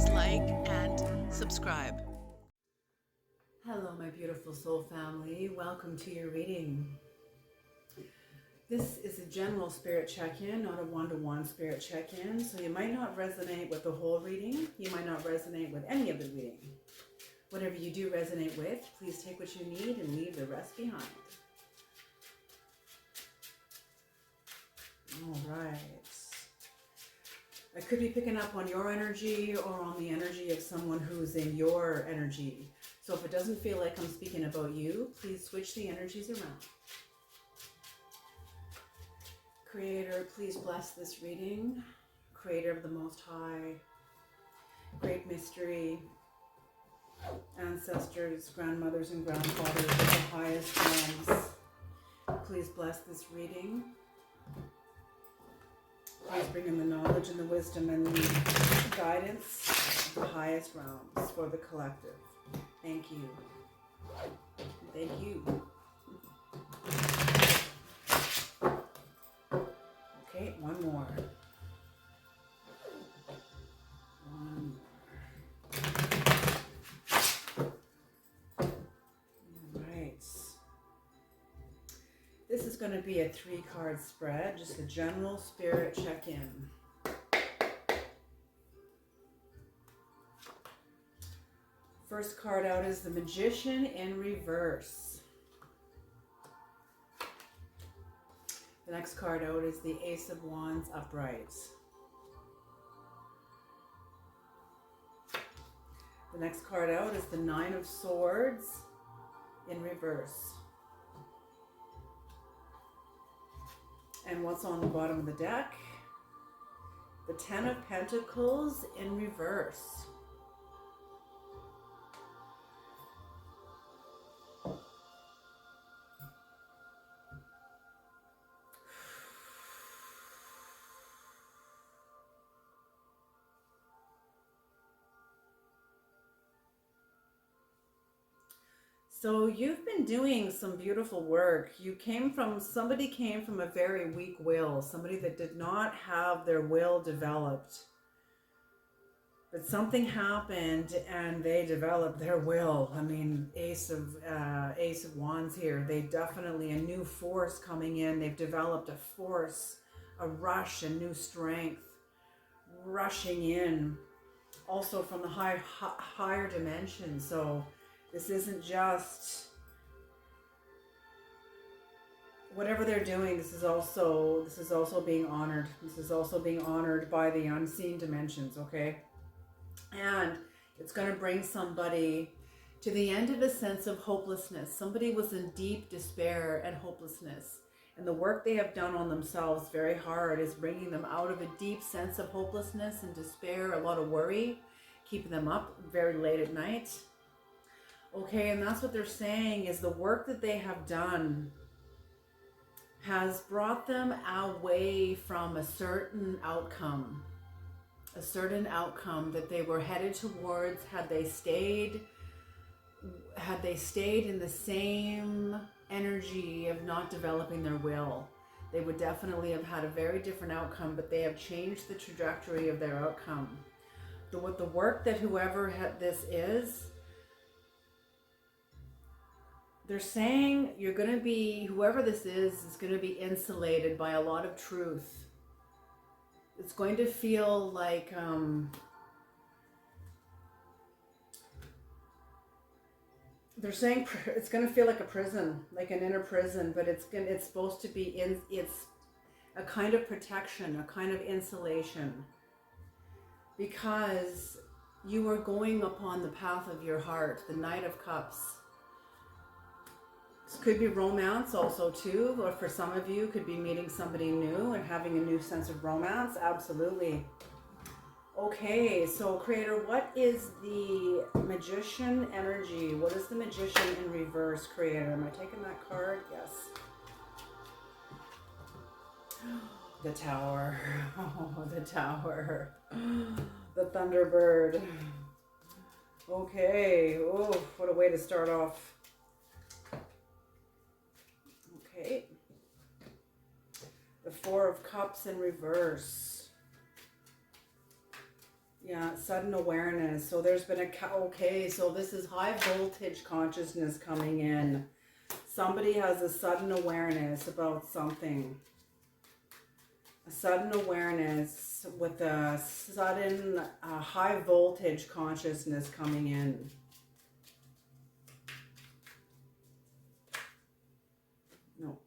please like and subscribe. Hello, my beautiful soul family. Welcome to your reading. This is a general spirit check-in, not a one-to-one spirit check-in. So you might not resonate with the whole reading. You might not resonate with any of the reading. Whatever you do resonate with, please take what you need and leave the rest behind. All right. I could be picking up on your energy or on the energy of someone who's in your energy. So if it doesn't feel like I'm speaking about you, please switch the energies around. Creator, please bless this reading. Creator of the Most High, Great Mystery, ancestors, grandmothers and grandfathers of the highest realms, please bless this reading. Please bring in the knowledge and the wisdom and the guidance of the highest realms for the collective. Thank you. Thank you. Okay, one more. One more. All right. This is going to be a 3-card spread, just a general spirit check-in. First card out is the Magician in reverse. The next card out is the Ace of Wands upright. The next card out is the Nine of Swords in reverse. And what's on the bottom of the deck? The Ten of Pentacles in reverse. So you've been doing some beautiful work. Somebody came from a very weak will, somebody that did not have their will developed. But something happened and they developed their will. I mean, Ace of Wands here. They definitely, a new force coming in. They've developed a force, a rush, a new strength rushing in. Also from the higher dimension. So this isn't just whatever they're doing. This is also being honored. This is also being honored by the unseen dimensions, okay? And it's going to bring somebody to the end of a sense of hopelessness. Somebody was in deep despair and hopelessness. And the work they have done on themselves very hard is bringing them out of a deep sense of hopelessness and despair, a lot of worry, keeping them up very late at night. Okay, and that's what they're saying is the work that they have done has brought them away from a certain outcome that they were headed towards. Had they stayed in the same energy of not developing their will, they would definitely have had a very different outcome, but they have changed the trajectory of their outcome. The work that whoever this is, they're saying whoever this is going to be insulated by a lot of truth. It's going to feel like, they're saying it's going to feel like a prison, like an inner prison, but it's supposed to be it's a kind of protection, a kind of insulation, because you are going upon the path of your heart, the Knight of Cups. This could be romance also too, or for some of you could be meeting somebody new and having a new sense of romance. Absolutely. Okay, so Creator, what is the Magician energy? What is the Magician in reverse, Creator? Am I taking that card? Yes. The Tower. Oh, the Tower. The Thunderbird. Okay. Oh, what a way to start off. Okay. The Four of Cups in reverse. Yeah, sudden awareness. So there's been okay, so this is high voltage consciousness coming in. Somebody has a sudden awareness about something. A sudden awareness with a sudden high voltage consciousness coming in. No.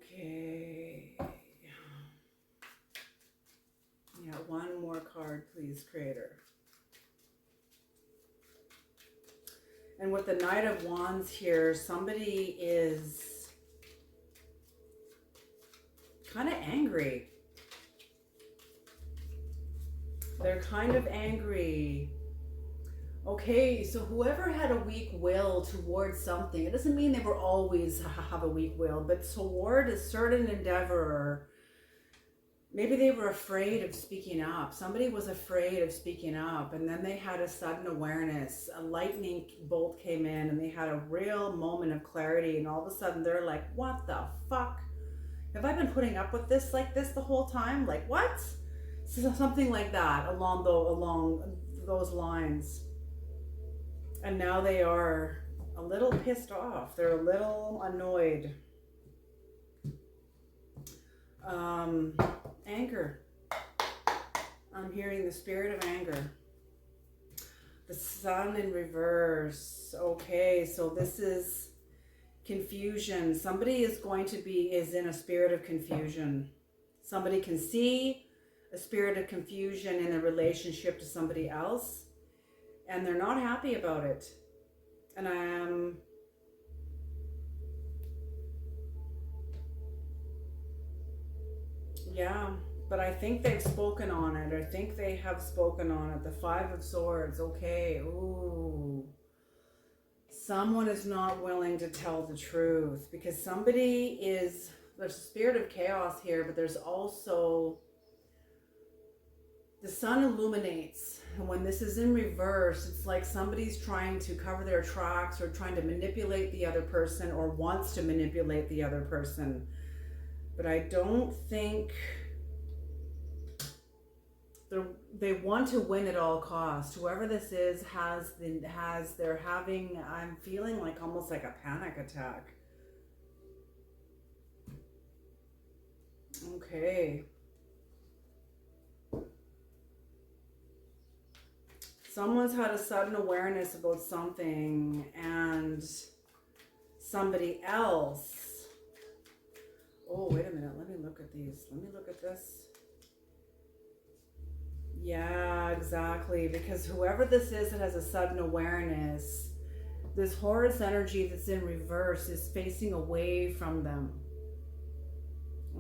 Okay. Yeah, one more card, please, Creator. And with the Knight of Wands here, somebody is kind of angry. They're kind of angry. Okay, so whoever had a weak will towards something, it doesn't mean they were always have a weak will, but toward a certain endeavor, maybe they were afraid of speaking up. Somebody was afraid of speaking up, and then they had a sudden awareness. A lightning bolt came in, and they had a real moment of clarity, and all of a sudden they're like, what the fuck? Have I been putting up with this like this the whole time? Like, what? So something like that along those lines. And now they are a little pissed off. They're a little annoyed. Anger. I'm hearing the spirit of anger. The sun in reverse. Okay, so this is confusion. Somebody is in a spirit of confusion. Somebody can see a spirit of confusion in a relationship to somebody else, and they're not happy about it. And yeah, but I think they've spoken on it. I think they have spoken on it. The Five of Swords. Okay. Ooh. Someone is not willing to tell the truth because there's a spirit of chaos here, but there's also the sun illuminates. And when this is in reverse, it's like somebody's trying to cover their tracks or trying to manipulate the other person or wants to manipulate the other person. But I don't think they want to win at all costs. Whoever this is I'm feeling like almost like a panic attack. Okay. Someone's had a sudden awareness about something, and somebody else. Oh, wait a minute. Let me look at these. Let me look at this. Yeah, exactly. Because whoever this is that has a sudden awareness, this Horus energy that's in reverse is facing away from them.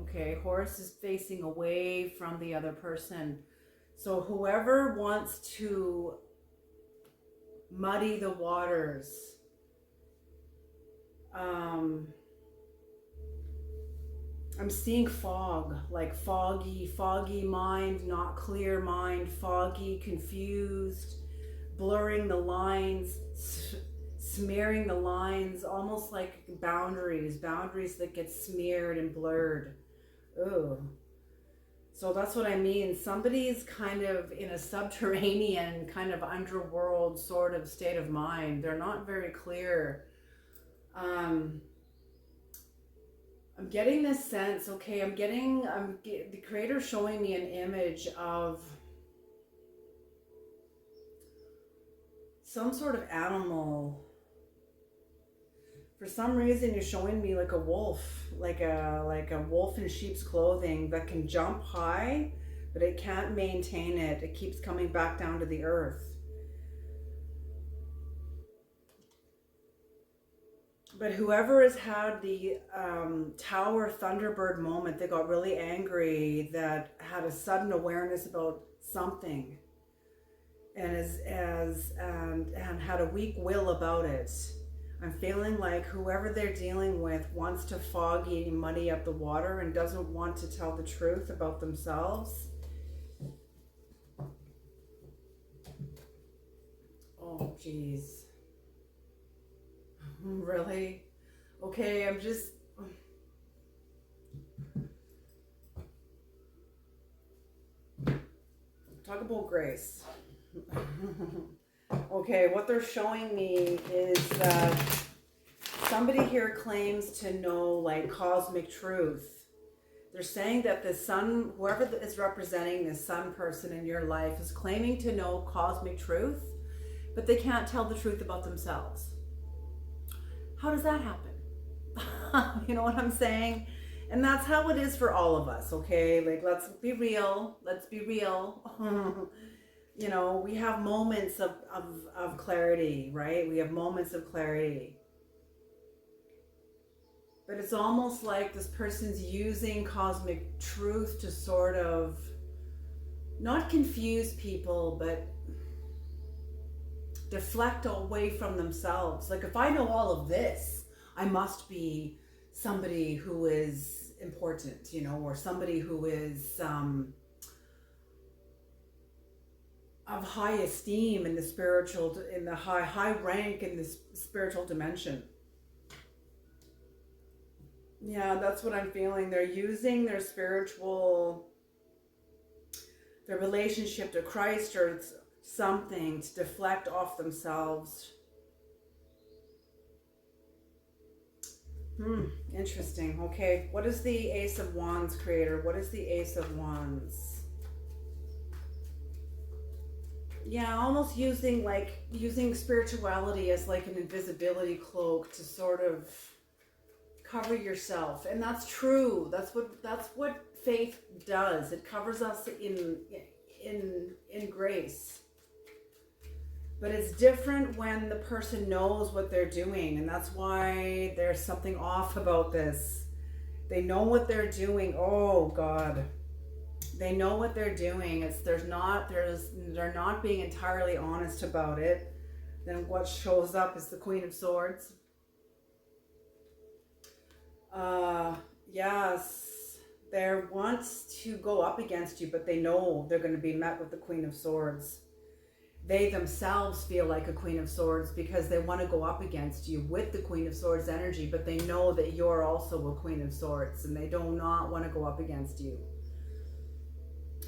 Okay, Horus is facing away from the other person. So whoever wants to muddy the waters, I'm seeing fog, like foggy mind, not clear mind, foggy, confused, blurring the lines, smearing the lines, almost like boundaries that get smeared and blurred. Ooh. So that's what I mean. Somebody's kind of in a subterranean, kind of underworld sort of state of mind. They're not very clear. I'm getting this sense, okay, the Creator's showing me an image of some sort of animal. For some reason, you're showing me like a wolf, like a wolf in sheep's clothing that can jump high, but it can't maintain it. It keeps coming back down to the earth. But whoever has had the Tower Thunderbird moment, that got really angry, that had a sudden awareness about something, and and had a weak will about it. I'm feeling like whoever they're dealing with wants to foggy, muddy up the water and doesn't want to tell the truth about themselves. geez. Really? Okay, I'm just... Talk about grace. Okay, what they're showing me is that somebody here claims to know like cosmic truth. They're saying that the sun, whoever is representing this sun person in your life, is claiming to know cosmic truth, but they can't tell the truth about themselves. How does that happen? You know what I'm saying? And that's how it is for all of us, okay? Like, let's be real. Let's be real. You know, we have moments of clarity, right? We have moments of clarity. But it's almost like this person's using cosmic truth to sort of not confuse people, but deflect away from themselves. Like, if I know all of this, I must be somebody who is important, you know, or somebody who is of high esteem in the spiritual, in the high rank in this spiritual dimension. Yeah, that's what I'm feeling. They're using their relationship to Christ or something to deflect off themselves. Interesting. Okay, what is the Ace of Wands, creator? What is the Ace of Wands? Yeah, almost using spirituality as like an invisibility cloak to sort of cover yourself. And that's true. That's what faith does. It covers us in grace. But it's different when the person knows what they're doing, and that's why there's something off about this. They know what they're doing. Oh God. They know what they're doing. They're not being entirely honest about it. Then what shows up is the Queen of Swords. Yes, they want to go up against you, but they know they're going to be met with the Queen of Swords. They themselves feel like a Queen of Swords because they want to go up against you with the Queen of Swords energy, but they know that you're also a Queen of Swords and they do not want to go up against you.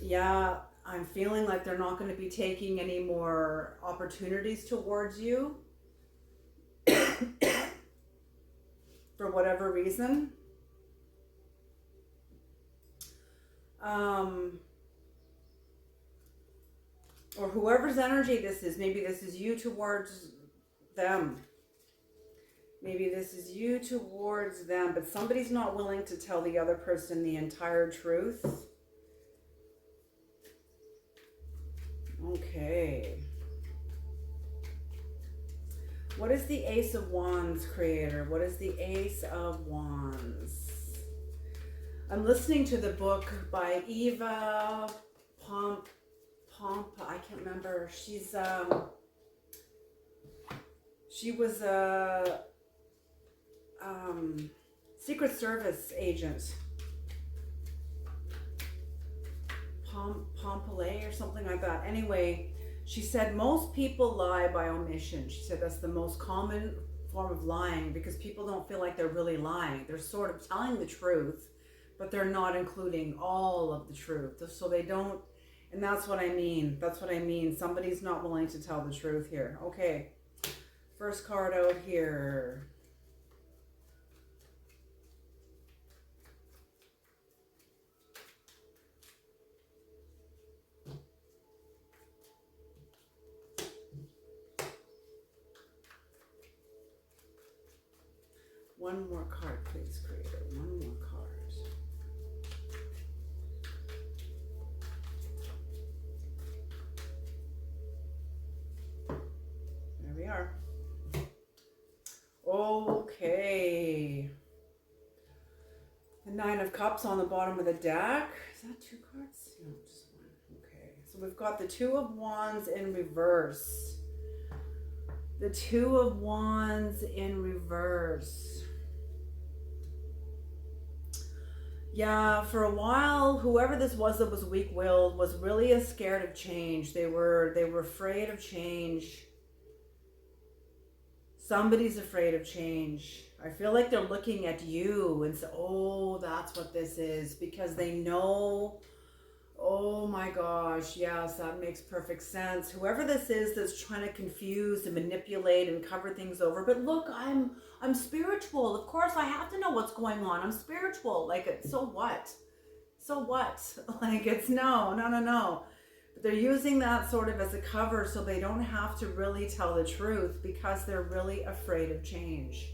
Yeah, I'm feeling like they're not going to be taking any more opportunities towards you for whatever reason. Or whoever's energy this is, maybe this is you towards them. Maybe this is you towards them, but somebody's not willing to tell the other person the entire truth. Okay. What is the Ace of Wands, creator? What is the Ace of Wands? I'm listening to the book by Eva Pomp. I can't remember. She was a Secret Service agent. Pompalay or something like that. Anyway, she said most people lie by omission. She said that's the most common form of lying because people don't feel like they're really lying. They're sort of telling the truth, but they're not including all of the truth. So they don't. And that's what I mean. That's what I mean. Somebody's not willing to tell the truth here. Okay. First card out here. One more card, please, creator. One more card. There we are. Okay. The Nine of Cups on the bottom of the deck. Is that two cards? No, just one. Okay. So we've got the Two of Wands in reverse. The Two of Wands in reverse. Yeah, for a while, whoever this was that was weak-willed was really scared of change. They were afraid of change. Somebody's afraid of change. I feel like they're looking at you and say, oh, that's what this is, because they know, oh my gosh, yes, that makes perfect sense. Whoever this is that's trying to confuse and manipulate and cover things over. But look, I'm spiritual. Of course, I have to know what's going on. I'm spiritual. Like, so what? So what? Like, it's no. But they're using that sort of as a cover so they don't have to really tell the truth, because they're really afraid of change.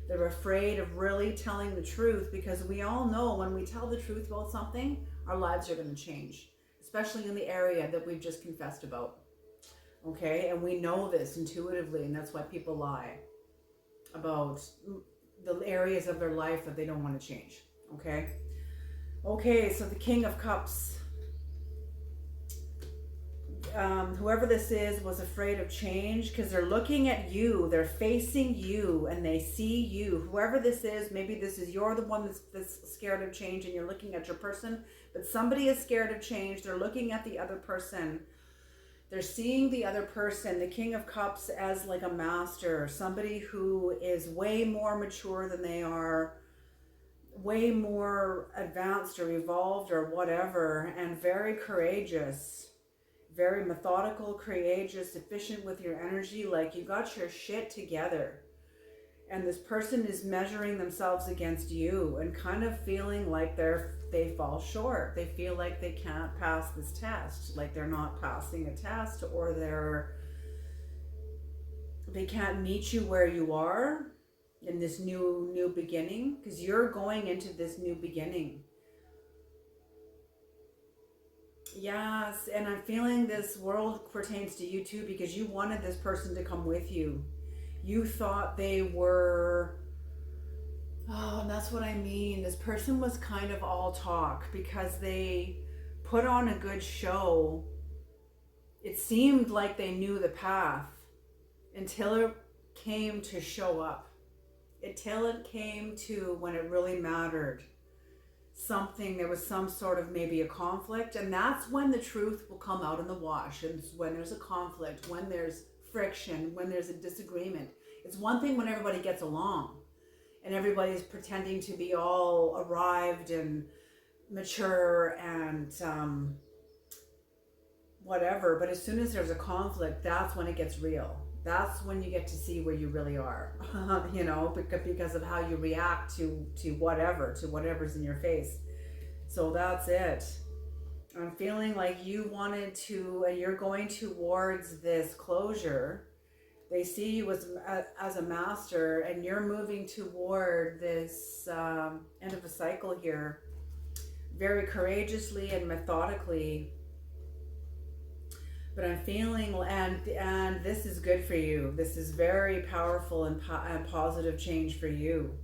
They're afraid of really telling the truth, because we all know when we tell the truth about something, our lives are going to change, especially in the area that we've just confessed about. Okay? And we know this intuitively, and that's why people lie about the areas of their life that they don't want to change. Okay? Okay, so the King of Cups. Whoever this is was afraid of change because they're looking at you, they're facing you, and they see you. Whoever this is, maybe this is you're the one that's scared of change and you're looking at your person, but somebody is scared of change. They're looking at the other person. They're seeing the other person, the King of Cups, as like a master, somebody who is way more mature than they are, way more advanced or evolved or whatever, and very courageous. Very methodical, courageous, efficient with your energy, like you got your shit together. And this person is measuring themselves against you and kind of feeling like they fall short. They feel like they can't pass this test, like they're not passing a test, or they can't meet you where you are in this new beginning, because you're going into this new beginning. Yes, and I'm feeling this world pertains to you too, because you wanted this person to come with you. You thought they were, oh, and that's what I mean. This person was kind of all talk because they put on a good show. It seemed like they knew the path until it came to show up. Until it came to when it really mattered. There was some sort of maybe a conflict, and that's when the truth will come out in the wash. And when there's a conflict, when there's friction, when there's a disagreement. It's one thing when everybody gets along and everybody's pretending to be all arrived and mature and whatever, but as soon as there's a conflict, that's when it gets real. That's when you get to see where you really are, because of how you react to whatever's in your face. So that's it. I'm feeling like you wanted to, and you're going towards this closure. They see you as a master, and you're moving toward this end of a cycle here, very courageously and methodically. But I'm feeling, and this is good for you. This is very powerful and positive change for you.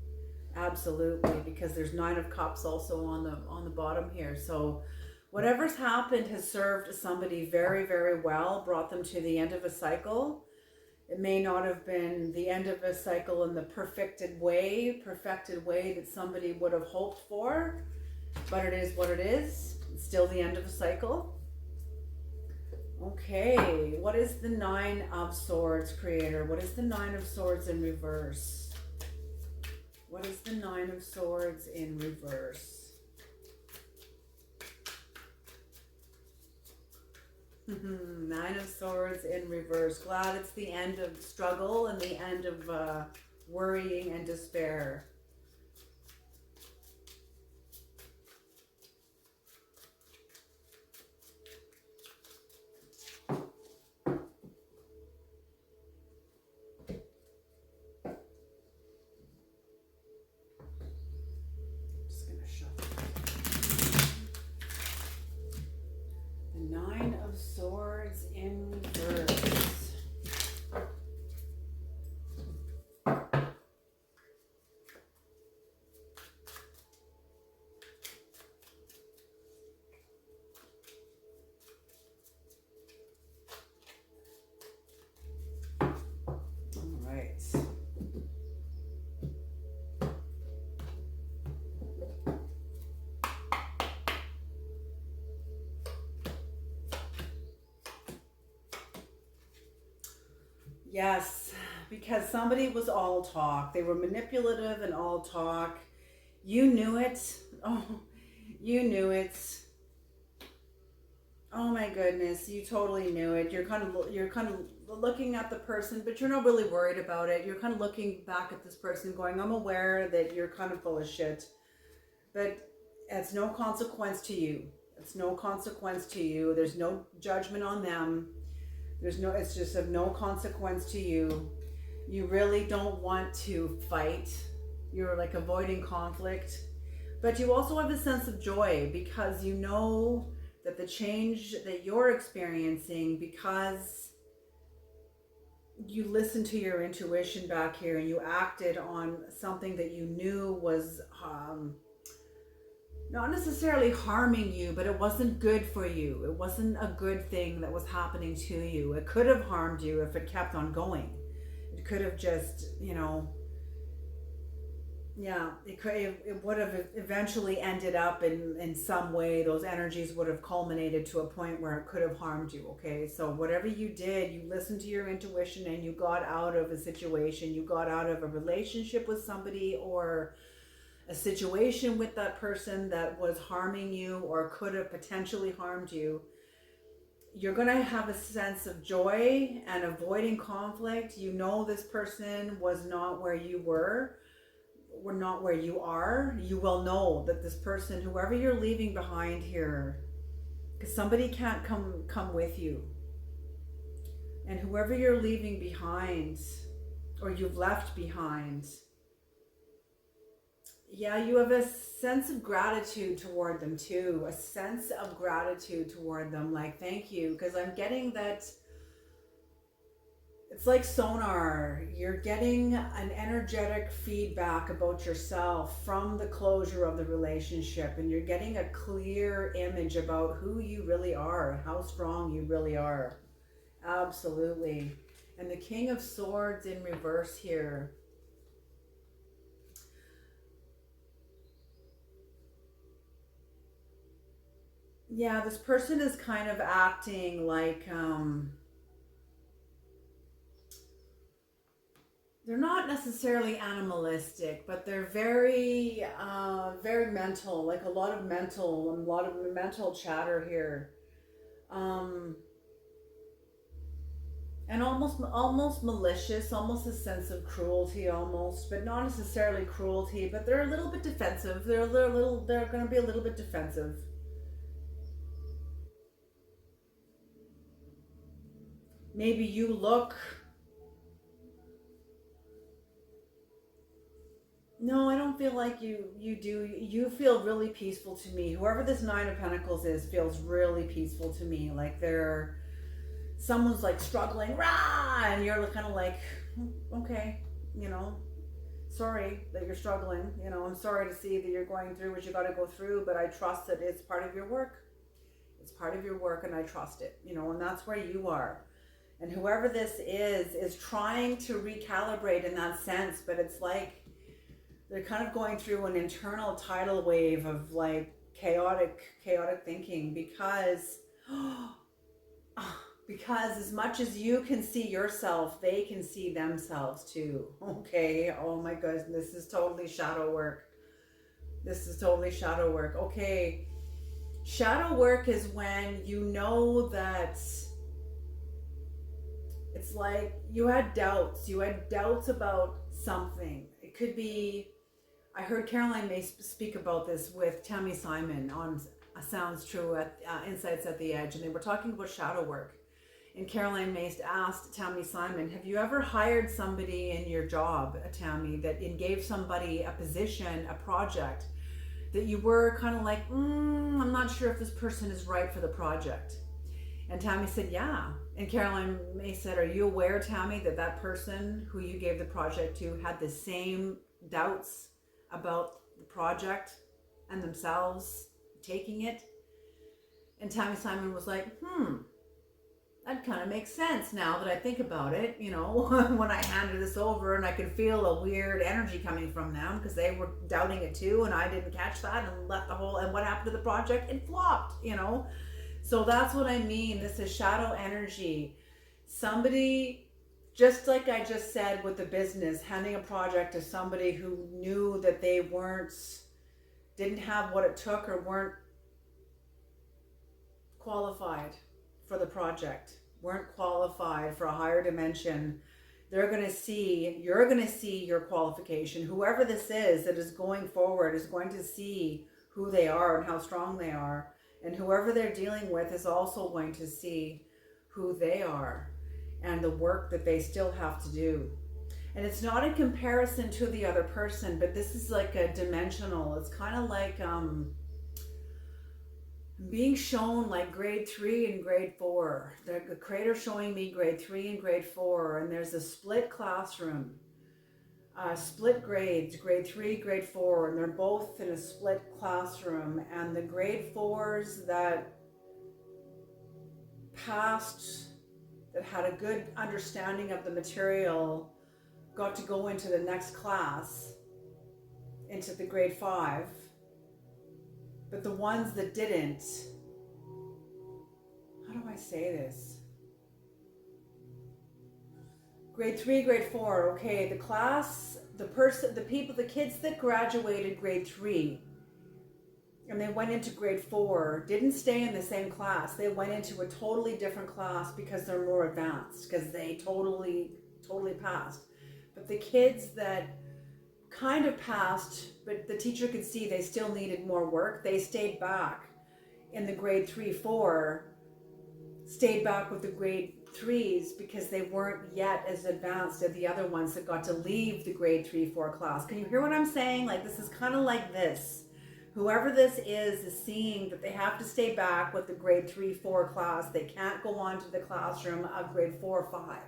Absolutely, because there's 9 of Cups also on the bottom here. So whatever's happened has served somebody very, very well, brought them to the end of a cycle. It may not have been the end of a cycle in the perfected way that somebody would have hoped for, but it is what it is. It's still the end of a cycle. Okay, what is the 9 of Swords, Creator? What is the 9 of Swords in reverse? What is the 9 of Swords in reverse? 9 of Swords in reverse. Glad it's the end of struggle and the end of worrying and despair. Swords in reverse. All right. Yes, because somebody was all talk. They were manipulative and all talk. You knew it. Oh, you knew it. Oh my goodness, you totally knew it. You're kind of looking at the person, but you're not really worried about it. You're kind of looking back at this person going, I'm aware that you're kind of full of shit. But it's no consequence to you. It's no consequence to you. There's no judgment on them. It's just of no consequence to you. You really don't want to fight. You're like avoiding conflict. But you also have a sense of joy because you know that the change that you're experiencing, because you listened to your intuition back here and you acted on something that you knew was not necessarily harming you, but it wasn't good for you. It wasn't a good thing that was happening to you. It could have harmed you if it kept on going. It could have just, it would have eventually ended up in some way. Those energies would have culminated to a point where it could have harmed you. Okay, so whatever you did, you listened to your intuition and you got out of a situation. You got out of a relationship with somebody or a situation with that person that was harming you or could have potentially harmed you. You're going to have a sense of joy and avoiding conflict. You know this person was not where you were not where you are. You will know that this person, whoever you're leaving behind here, because somebody can't come with you, and whoever you're leaving behind or you've left behind, yeah, you have a sense of gratitude toward them too, a sense of gratitude toward them, like thank you, because I'm getting that it's like sonar. You're getting an energetic feedback about yourself from the closure of the relationship, and you're getting a clear image about who you really are and how strong you really are. Absolutely. And the King of Swords in reverse here. Yeah, this person is kind of acting like they're not necessarily animalistic, but they're very, very mental, like a lot of mental chatter here. And almost malicious, almost a sense of cruelty almost, but not necessarily cruelty, but they're a little bit defensive. They're going to be a little bit defensive. Maybe you look. No, I don't feel like you do. You feel really peaceful to me. Whoever this Nine of Pentacles is feels really peaceful to me. Like someone's like struggling, rah, and you're kind of like, okay, sorry that you're struggling. I'm sorry to see that you're going through what you got to go through, but I trust that it's part of your work. It's part of your work, and I trust it. And that's where you are. And whoever this is trying to recalibrate in that sense, but it's like they're kind of going through an internal tidal wave of like chaotic thinking because as much as you can see yourself, they can see themselves too. Okay. Oh my goodness. This is totally shadow work. Okay. Shadow work is when you know that it's like you had doubts about something. It could be, I heard Caroline May speak about this with Tammy Simon on Sounds True at Insights at the Edge, and they were talking about shadow work. And Caroline May asked Tammy Simon, have you ever hired somebody in your job, Tammy, that gave somebody a position, a project, that you were kind of like, I'm not sure if this person is right for the project? And Tammy said, yeah. And Caroline May said, are you aware, Tammy, that person who you gave the project to had the same doubts about the project and themselves taking it? And Tammy Simon was like, that kind of makes sense now that I think about it, when I handed this over, and I could feel a weird energy coming from them because they were doubting it too, and I didn't catch that and and what happened to the project? It flopped, So that's what I mean. This is shadow energy. Somebody just like I just said with the business, handing a project to somebody who knew that they didn't have what it took or weren't qualified for the project, weren't qualified for a higher dimension. You're going to see your qualification. Whoever this is that is going forward is going to see who they are and how strong they are. And whoever they're dealing with is also going to see who they are and the work that they still have to do. And it's not in comparison to the other person, but this is like a dimensional. It's kind of like being shown like grade 3 and grade 4. The creator showing me grade 3 and grade 4, and there's a split classroom, split grades, grade 3, grade 4, and they're both in a split classroom. And the grade 4s that passed, that had a good understanding of the material, got to go into the next class, into the grade 5. But the ones that didn't, how do I say this? Grade 3, grade 4, okay, the class, the kids that graduated grade 3 and they went into grade 4 didn't stay in the same class. They went into a totally different class because they're more advanced, because they totally passed. But the kids that kind of passed, but the teacher could see they still needed more work, they stayed back in the grade 3, 4, stayed back with the grade 3s because they weren't yet as advanced as the other ones that got to leave the grade 3, 4 class. Can you hear what I'm saying? Like, this is kind of like this. Whoever this is seeing that they have to stay back with the grade 3, 4 class. They can't go on to the classroom of grade 4, 5.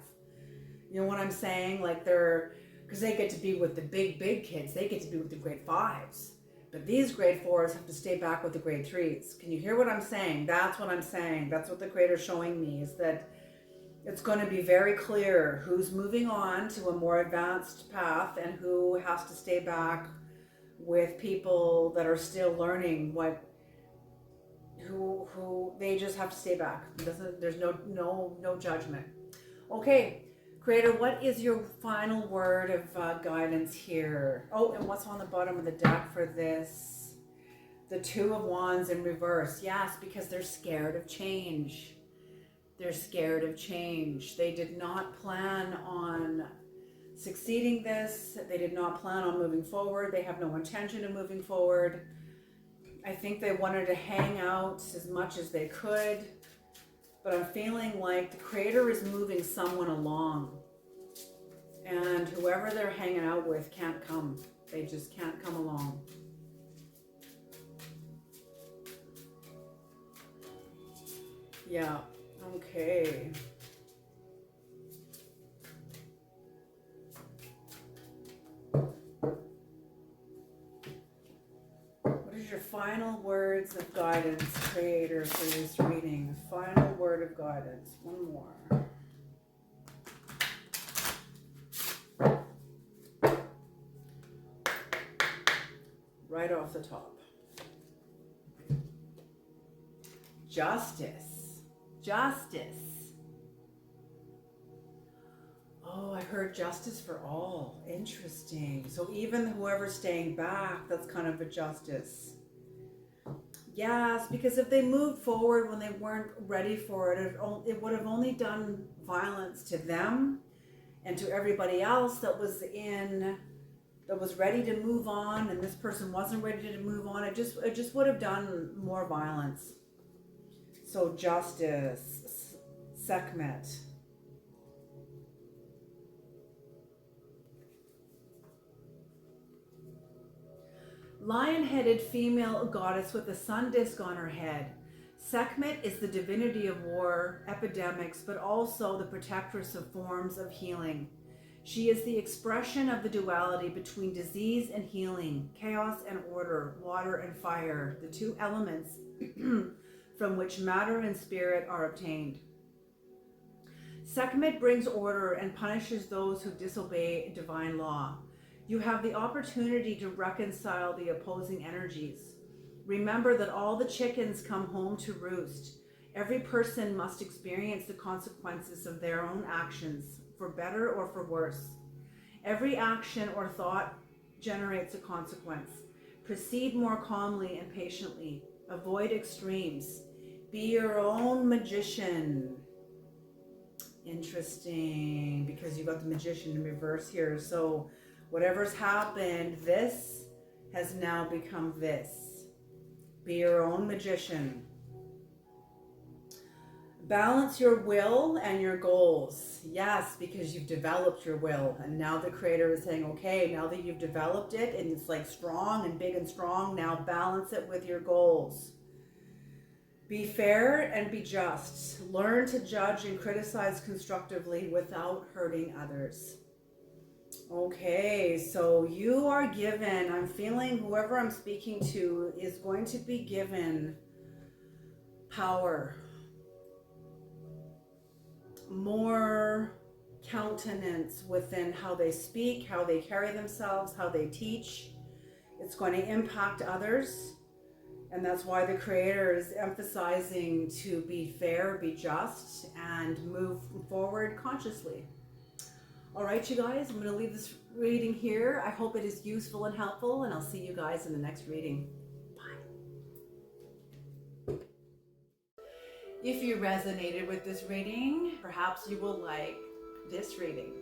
You know what I'm saying? Like, because they get to be with the big kids. They get to be with the grade 5s. But these grade 4s have to stay back with the grade 3s. Can you hear what I'm saying? That's what I'm saying. That's what the creator's showing me, is that it's going to be very clear who's moving on to a more advanced path and who has to stay back with people that are still learning who they just have to stay back. There's no judgment. Okay. Creator, what is your final word of guidance here? Oh, and what's on the bottom of the deck for this? The 2 of Wands in reverse. Yes, because they're scared of change. They're scared of change. They did not plan on succeeding this. They did not plan on moving forward. They have no intention of moving forward. I think they wanted to hang out as much as they could. But I'm feeling like the creator is moving someone along. And whoever they're hanging out with can't come. They just can't come along. Yeah, okay. What is your final words of guidance, creator, for this reading? Final word of guidance. One more. Right off the top. Justice. Justice. Oh, I heard justice for all. Interesting. So even whoever's staying back, that's kind of a justice. Yes, because if they moved forward when they weren't ready for it, it would have only done violence to them and to everybody else that was ready to move on, and this person wasn't ready to move on. It just would have done more violence. So justice, Sekhmet. Lion-headed female goddess with a sun disk on her head. Sekhmet is the divinity of war, epidemics, but also the protectress of forms of healing. She is the expression of the duality between disease and healing, chaos and order, water and fire, the 2 elements from which matter and spirit are obtained. Sekhmet brings order and punishes those who disobey divine law. You have the opportunity to reconcile the opposing energies. Remember that all the chickens come home to roost. Every person must experience the consequences of their own actions. for better or for worse. Every action or thought generates a consequence. Proceed more calmly and patiently. Avoid extremes. Be your own magician. Interesting, because you got the magician in reverse here. So whatever's happened, this has now become this. Be your own magician. Balance your will and your goals. Yes, because you've developed your will. And now the creator is saying, okay, now that you've developed it and it's like strong and big and strong, now balance it with your goals. Be fair and be just. Learn to judge and criticize constructively without hurting others. Okay, so you are given, I'm feeling whoever I'm speaking to is going to be given power, more countenance within how they speak, how they carry themselves, how they teach. It's going to impact others. And that's why the creator is emphasizing to be fair, be just, and move forward consciously. All right, you guys, I'm going to leave this reading here. I hope it is useful and helpful, and I'll see you guys in the next reading. Bye. If you resonated with this reading, perhaps you will like this reading.